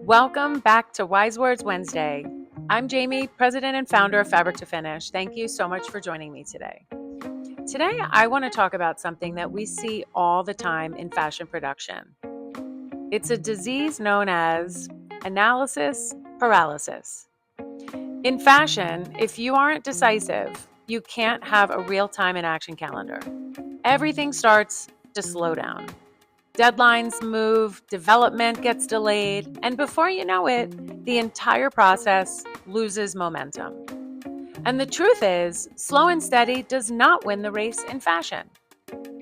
Welcome back to Wise Words Wednesday. I'm Jamie, president and founder of Fabric to Finish. Thank you so much for joining me today. Today, I want to talk about something that we see all the time in fashion production. It's a disease known as analysis paralysis. In fashion, if you aren't decisive, you can't have a real-time and action calendar. Everything starts to slow down. Deadlines move, development gets delayed, and before you know it, the entire process loses momentum. And the truth is, slow and steady does not win the race in fashion.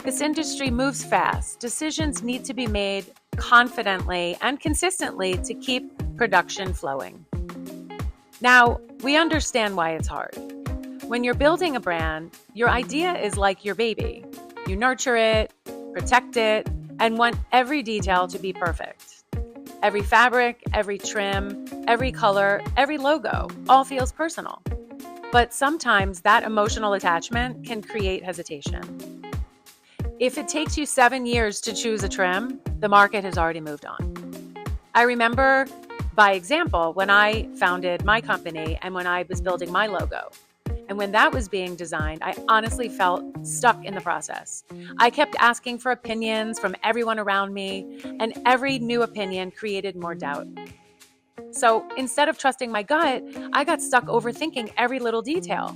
This industry moves fast. Decisions need to be made confidently and consistently to keep production flowing. Now, we understand why it's hard. When you're building a brand, your idea is like your baby. You nurture it, protect it, and want every detail to be perfect. Every fabric, every trim, every color, every logo all feels personal. But sometimes that emotional attachment can create hesitation. If it takes you 7 years to choose a trim, the market has already moved on. I remember, by example, when I founded my company and when I was building my logo. And when that was being designed, I honestly felt stuck in the process. I kept asking for opinions from everyone around me, and every new opinion created more doubt. So instead of trusting my gut, I got stuck overthinking every little detail.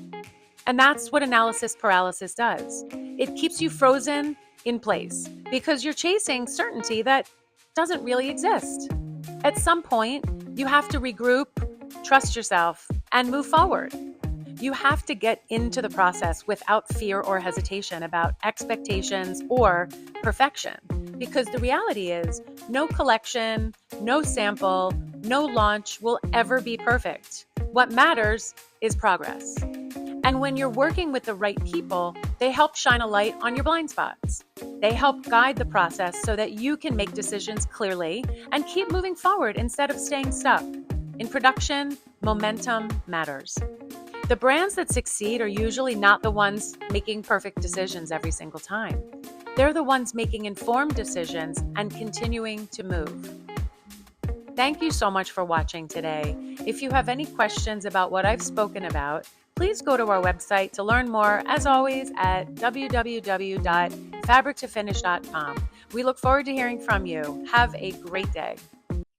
And that's what analysis paralysis does. It keeps you frozen in place because you're chasing certainty that doesn't really exist. At some point, you have to regroup, trust yourself, and move forward. You have to get into the process without fear or hesitation about expectations or perfection. Because the reality is, no collection, no sample, no launch will ever be perfect. What matters is progress. And when you're working with the right people, they help shine a light on your blind spots. They help guide the process so that you can make decisions clearly and keep moving forward instead of staying stuck. In production, momentum matters. The brands that succeed are usually not the ones making perfect decisions every single time. They're the ones making informed decisions and continuing to move. Thank you so much for watching today. If you have any questions about what I've spoken about, please go to our website to learn more, as always, at www.fabrictofinish.com. We look forward to hearing from you. Have a great day.